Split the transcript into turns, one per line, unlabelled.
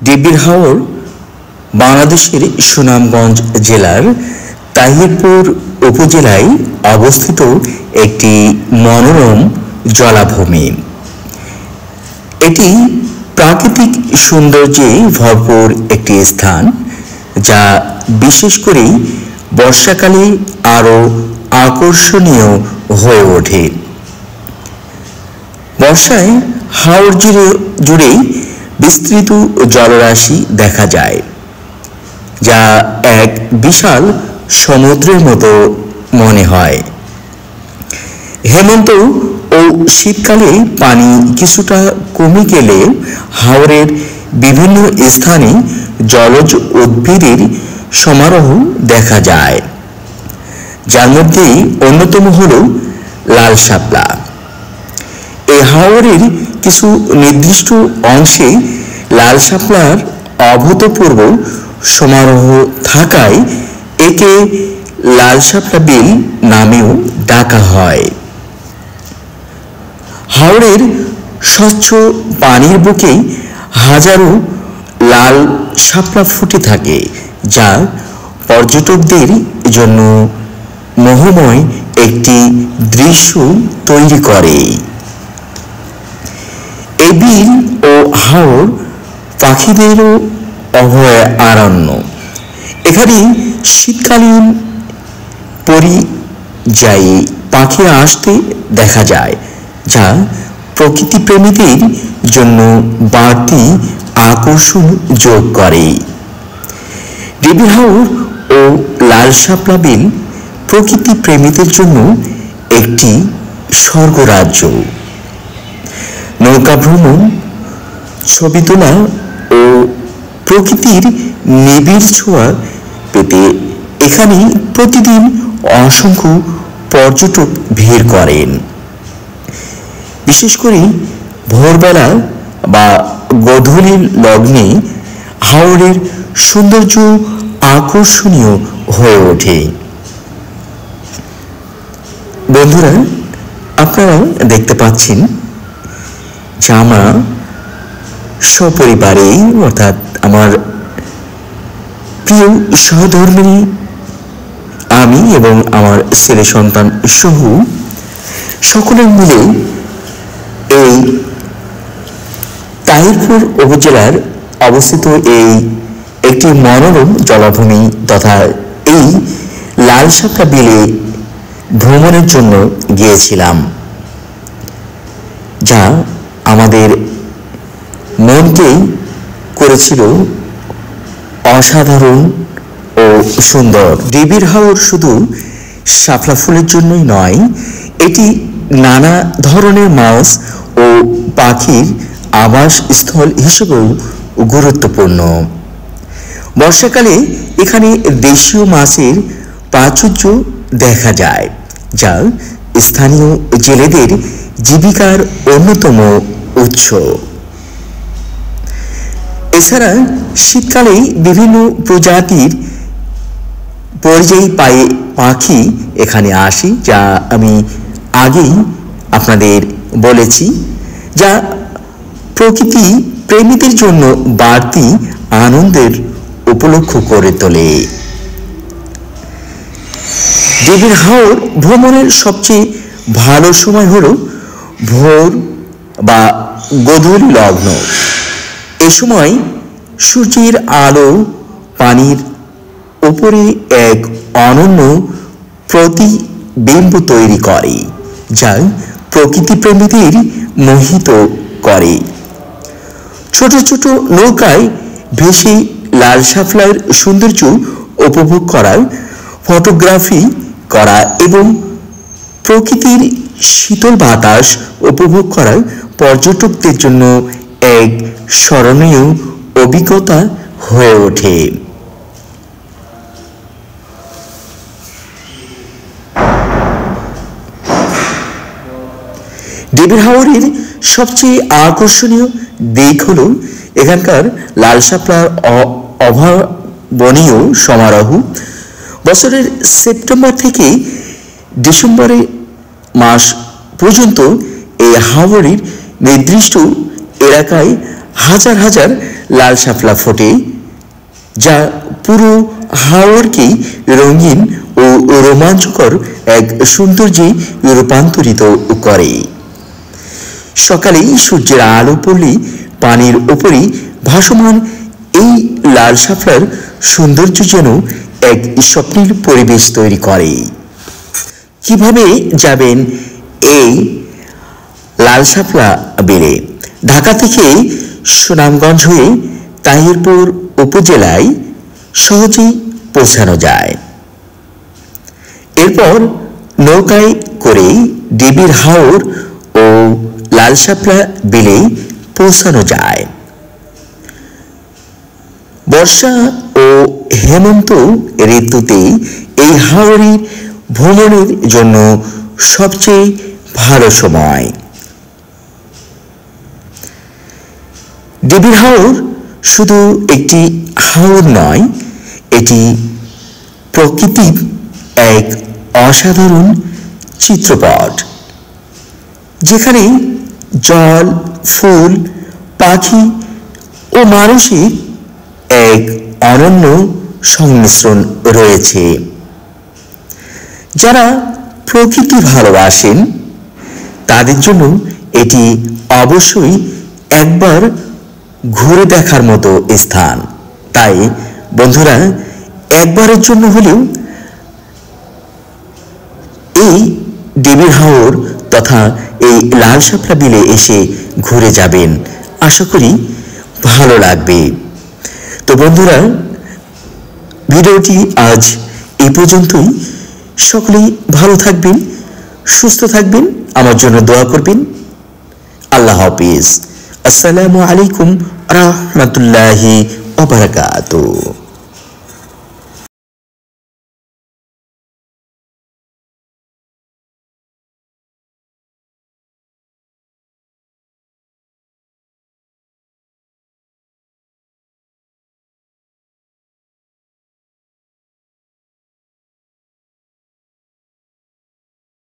ডিবির হাওর বাংলাদেশের সুনামগঞ্জ জেলার তাহিরপুর উপজেলায় অবস্থিত একটি মনোরম জলাভূমি। এটি প্রাকৃতিক সৌন্দর্যে ভরপুর একটি স্থান, যা বিশেষ করে বর্ষাকালে আরও আকর্ষণীয় হয়ে ওঠে। বর্ষায় হাওর জুড়ে বিস্তৃত জলরাশি দেখা যায়, যা এক বিশাল সমুদ্রের মতো মনে হয়। হেমন্ত ও শীতকালে পানি কিছুটা কমে গেলে হাওরের বিভিন্ন স্থানে জলজ উদ্ভিদের সমারোহ দেখা যায়, যার মধ্যে অন্যতম হল লাল শাপলা। এই হাওরের কিছু নির্দিষ্ট অংশে লাল শাপলার অভূতপূর্ব সমারোহ থাকায় একে লাল শাপলা বিল নামেও ডাকা হয়। হাওরের স্বচ্ছ পানির বুকে হাজারো লাল শাপলা ফুটে থাকে, যা পর্যটকদের জন্য মোহময় একটি দৃশ্য তৈরি করে। এই বিল ও হাওর পাখিদেরও অভয়ারণ্য। এখানে শীতকালীন পরিযায়ী পাখি আসতে দেখা যায়, যা প্রকৃতিপ্রেমীদের জন্য বাড়তি আকর্ষণ যোগ করে। ডিবির হাওর ও লাল শাপলা বিল প্রকৃতিপ্রেমীদের জন্য একটি স্বর্গরাজ্য। নৌকা ভ্রমণ, ছবি তোলা ও প্রকৃতির নিবিড় ছোঁয়া পেতে এখানে প্রতিদিন অসংখ্য পর্যটক ভিড় করেন। বিশেষ করে ভোরবেলা বা গোধূলির লগ্নে হাওরের সৌন্দর্য আকর্ষণীয় হয়ে ওঠে। বন্ধুরা, আপনারা দেখতে পাচ্ছেন যে আমরা সপরিবারে, অর্থাৎ আমার প্রিয় সহধর্মিণী, আমি এবং আমার ছেলে সন্তান সহ সকলে মিলে এই তাহিরপুর উপজেলার অবস্থিত এই একটি মনোরম জলাভূমি তথা এই লাল শাপলা বিলে ভ্রমণের জন্য গিয়েছিলাম, যা আমাদের মনকে করেছিল অসাধারণ ও সুন্দর। ডিবির হাওর শুধু শাপলা ফুলের জন্যই নয়, এটি নানা ধরনের মাছ ও পাখির আবাসস্থল হিসেবেও গুরুত্বপূর্ণ। বর্ষাকালে এখানে দেশীয় মাছের প্রাচুর্য দেখা যায়, যা স্থানীয় জেলেদের জীবিকার অন্যতম উৎস। এছাড়া শীতকালে বিভিন্ন প্রজাতির পরিযায়ী পাখি এখানে আসে, যা আমি আগেই আপনাদের বলেছি, যা প্রকৃতি প্রেমীদের জন্য বাড়তি আনন্দের উপলক্ষ করে তোলে। ডিবির হাওর ভ্রমণের সবচেয়ে ভালো সময় হলো ভোর বা গোধূলি লগ্ন। এ সময় সূর্যের আলো পানির উপরে এক অনন্য প্রতিবিম্ব তৈরি করে, যা প্রকৃতিপ্রেমীদের মোহিত করে। ছোট ছোট নৌকায় ভেসে লাল শাপলার সৌন্দর্য উপভোগ করা, ফটোগ্রাফি করা এবং প্রকৃতির শীতল বাতাস উপভোগ করা পর্যটকদের জন্য এক স্মরণীয় অভিজ্ঞতা হয়ে ওঠে। ডিবির হাওরের সবচেয়ে আকর্ষণীয় দিক হল এখানকার লাল শাপলার অভাবনীয় সমারোহ। বছরের সেপ্টেম্বর থেকে ডিসেম্বরে মাস পর্যন্ত এই হাওরের নির্দিষ্ট এলাকায় হাজার হাজার লাল শাপলা ফোটে, যা পুরো হাওরকে রঙিন ও রোমাঞ্চকর এক সৌন্দর্যে রূপান্তরিত করে। সকালেই সূর্যের আলো পড়লে পানির ওপরে ভাসমান এই লাল শাপলার সৌন্দর্য যেন এক স্বপ্নের পরিবেশ তৈরি করে। কিভাবে যাবেন এই লাল শাপলা বিলে? ঢাকা থেকে সুনামগঞ্জ হয়ে তাহিরপুর উপজেলায় সহজেই পৌঁছানো যায়। এরপর নৌকায় করে ডিবির হাওর ও লাল শাপলা বিলে পৌঁছানো যায়। বর্ষা ও হেমন্ত ঋতুতে এই হাওরে ভ্রমণের জন্য সবচেয়ে ভালো সময়। ডিবির হাওর শুধু একটি হাওর নয়, এটি প্রকৃতির এক অসাধারণ চিত্রপট, যেখানে জল, ফুল, পাখি ও মানুষের এক অনন্য সংমিশ্রণ রয়েছে। যারা প্রকৃতি ভালোবাসেন তাদের জন্য এটি অবশ্যই একবার ঘুরে দেখার মতো স্থান। তাই বন্ধুরা, একবারের জন্য হলেও এই ডিবির হাওর তথা এই লাল শাপলা বিলে এসে ঘুরে যাবেন, আশা করি ভালো লাগবে। তো বন্ধুরা, ভিডিওটি আজ এই পর্যন্তই। সকলেই ভালো থাকবেন, সুস্থ থাকবেন, আমার জন্য দোয়া করবেন। আল্লাহ হাফিজ। আসসালামু আলাইকুম রাহমাতুল্লাহি ওয়া বারাকাতুহু।